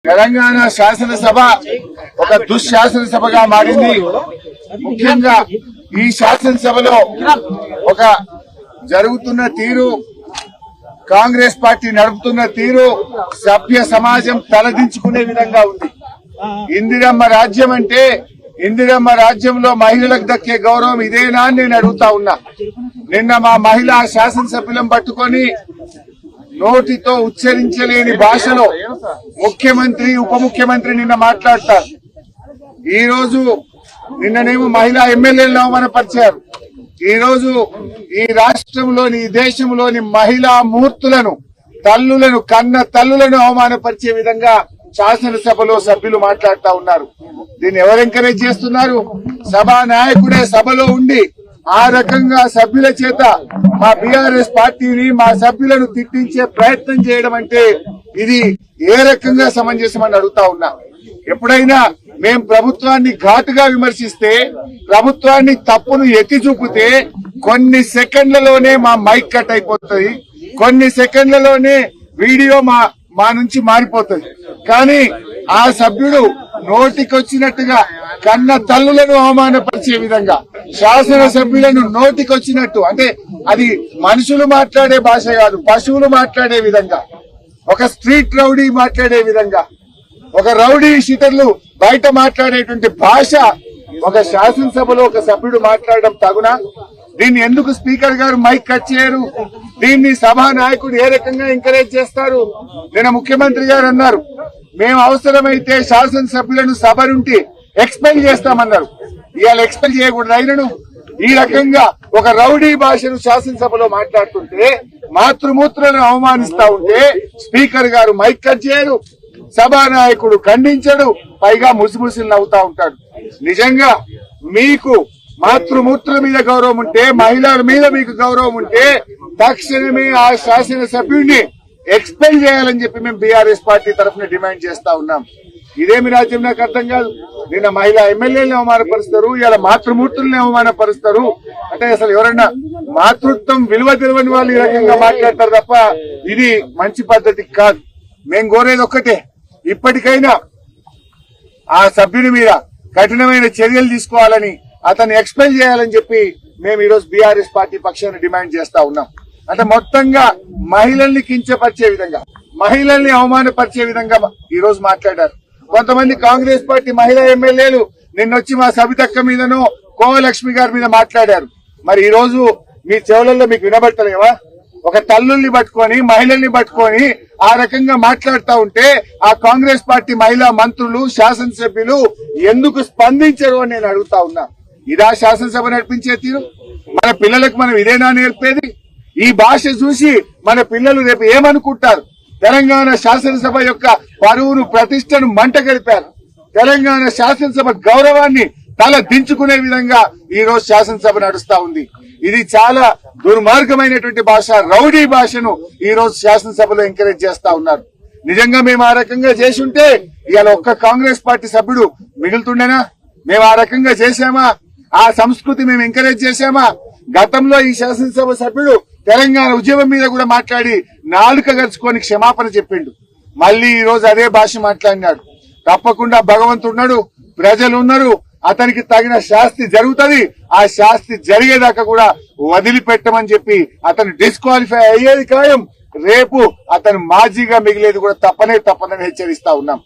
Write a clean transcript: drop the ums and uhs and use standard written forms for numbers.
తెలంగాణ శాసనసభ ఒక దుశ్శాసనసభగా మారింది. ముఖ్యంగా ఈ శాసనసభలో ఒక జరుగుతున్న తీరు, కాంగ్రెస్ పార్టీ నడుపుతున్న తీరు సభ్య సమాజం తలదించుకునే విధంగా ఉంది. ఇందిరమ్మ రాజ్యం అంటే ఇందిరమ్మ రాజ్యంలో మహిళలకు దక్కే గౌరవం ఇదేనా అని నేను అడుగుతా ఉన్నా. నిన్న మా మహిళా శాసనసభ్యులను పట్టుకొని నోటితో ఉచ్చరించలేని భాషలో ముఖ్యమంత్రి ఉప ముఖ్యమంత్రి నిన్న మాట్లాడతారు. ఈ రోజు నిన్ననేమో మహిళా ఎమ్మెల్యేలను అవమానపరిచారు. ఈ రోజు ఈ రాష్ట్రంలోని ఈ దేశంలోని మహిళా మూర్తులను, తల్లులను, కన్న తల్లులను అవమానపరిచే విధంగా శాసనసభలో సభ్యులు మాట్లాడుతూ ఉన్నారు. దీన్ని ఎవరు ఎంకరేజ్ చేస్తున్నారు? సభా నాయకుడే సభలో ఉండి ఆ రకంగా సభ్యుల చేత మా బీఆర్ఎస్ పార్టీని, మా సభ్యులను తిట్టించే ప్రయత్నం చేయడం అంటే ఇది ఏ రకంగా సమంజసమని అడుగుతా ఉన్నా. ఎప్పుడైనా మేం ప్రభుత్వాన్ని ఘాటుగా విమర్శిస్తే, ప్రభుత్వాన్ని తప్పును ఎత్తి చూపితే కొన్ని సెకండ్లలోనే మా మైక్ కట్ అయిపోతుంది, కొన్ని సెకండ్లలోనే వీడియో మా నుంచి మారిపోతుంది. కానీ ఆ సభ్యుడు నోటికొచ్చినట్టుగా కన్న తల్లులను అవమానపరిచే విధంగా, శాసనసభ్యులను నోటికొచ్చినట్టు, అంటే అది మనుషులు మాట్లాడే భాష కాదు, పశువులు మాట్లాడే విధంగా, ఒక స్ట్రీట్ రౌడీ మాట్లాడే విధంగా, ఒక రౌడీ షీటర్లు బయట మాట్లాడేటువంటి భాష ఒక శాసనసభలో ఒక సభ్యుడు మాట్లాడడం తగునా? దీన్ని ఎందుకు స్పీకర్ గారు మైక్ కట్ చేయరు? దీన్ని సభా నాయకుడు ఏ రకంగా ఎంకరేజ్ చేస్తారు? నిన్న ముఖ్యమంత్రి గారు అన్నారు, మేము అవసరమైతే శాసనసభ్యులను సభ నుండి ఎక్స్పెల్ చేస్తామన్నారు. ఇవాళ ఎక్స్పెల్ చేయకూడదు ఆయనను. ఈ రకంగా ఒక రౌడీ భాషను శాసనసభలో మాట్లాడుతుంటే, మాతృమూత్రులను అవమానిస్తా ఉంటే స్పీకర్ గారు మైక్ కట్ చేయరు, సభానాయకుడు ఖండించడు, పైగా ముసిముసిలు నవ్వుతా ఉంటాడు. నిజంగా మీకు మాతృమూర్తుల మీద గౌరవం ఉంటే, మహిళల మీద మీకు గౌరవం ఉంటే తక్షణమే ఆ శాసనసభ్యుడిని ఎక్స్పెల్ చేయాలని చెప్పి మేము బీఆర్ఎస్ పార్టీ తరఫున డిమాండ్ చేస్తా ఉన్నాం. ఇదేమి రాజ్యం నాకు అర్థం కాదు. నిన్న మహిళా ఎమ్మెల్యేలను అవమానపరుస్తారు, ఇలా మాతృమూర్తుల్ని అవమానపరుస్తారు. అంటే అసలు ఎవరన్నా మాతృత్వం విలువ తెలియని వాళ్ళు ఈ రకంగా మాట్లాడతారు తప్ప ఇది మంచి పద్ధతి కాదు. మేము కోరేది ఒక్కటే, ఇప్పటికైనా ఆ సభ్యుని మీద కఠినమైన చర్యలు తీసుకోవాలని, అతన్ని ఎక్స్పెల్ చేయాలని చెప్పి మేము ఈరోజు బీఆర్ఎస్ పార్టీ పక్షాన్ని డిమాండ్ చేస్తా ఉన్నాం. అంటే మొత్తంగా మహిళల్ని కించపరిచే విధంగా, మహిళల్ని అవమానపరిచే విధంగా ఈ రోజు మాట్లాడారు. కొంతమంది కాంగ్రెస్ పార్టీ మహిళా ఎమ్మెల్యేలు నిన్నొచ్చి మా సబితక్క మీదనో కోవలక్ష్మి గారి మీద మాట్లాడారు. మరి ఈ రోజు మీ చెవులలో మీకు వినబడతలేవా? ఒక తల్లుల్ని పట్టుకొని, మహిళల్ని పట్టుకొని ఆ రకంగా మాట్లాడుతూ ఉంటే ఆ కాంగ్రెస్ పార్టీ మహిళా మంత్రులు, శాసనసభ్యులు ఎందుకు స్పందించరు అని నేను అడుగుతా ఉన్నా. ఇదా శాసనసభ నడిపించే తీరు? మన పిల్లలకు మనం ఇదేనా నేర్పేది? ఈ భాష చూసి మన పిల్లలు రేపు ఏమనుకుంటారు? తెలంగాణ శాసనసభ యొక్క పరువును, ప్రతిష్టను మంట గడిపారు. తెలంగాణ శాసనసభ గౌరవాన్ని తల దించుకునే విధంగా ఈ రోజు శాసనసభ నడుస్తా ఉంది. ఇది చాలా దుర్మార్గమైనటువంటి భాష, రౌడీ భాషను ఈ రోజు శాసనసభలో ఎంకరేజ్ చేస్తా ఉన్నారు. నిజంగా మేము ఆ రకంగా చేసి ఉంటే ఇవాళ ఒక్క కాంగ్రెస్ పార్టీ సభ్యుడు మిగులుతుండేనా? మేము ఆ రకంగా చేశామా? ఆ సంస్కృతి మేము ఎంకరేజ్ చేశామా? గతంలో ఈ శాసనసభ సభ్యుడు తెలంగాణ ఉద్యమం మీద కూడా మాట్లాడి నాలుక గరుచుకొని క్షమాపణ చెప్పిండు. మళ్లీ ఈ రోజు అదే భాష మాట్లాడినాడు. తప్పకుండా భగవంతుడున్నాడు, ప్రజలు ఉన్నారు, అతనికి తగిన శాస్తి జరుగుతుంది. ఆ శాస్తి జరిగేదాకా కూడా వదిలిపెట్టమని చెప్పి అతను డిస్క్వాలిఫై అయ్యేది ఖాయం. రేపు అతను మాజీగా మిగిలేది కూడా తప్పదని హెచ్చరిస్తా ఉన్నాం.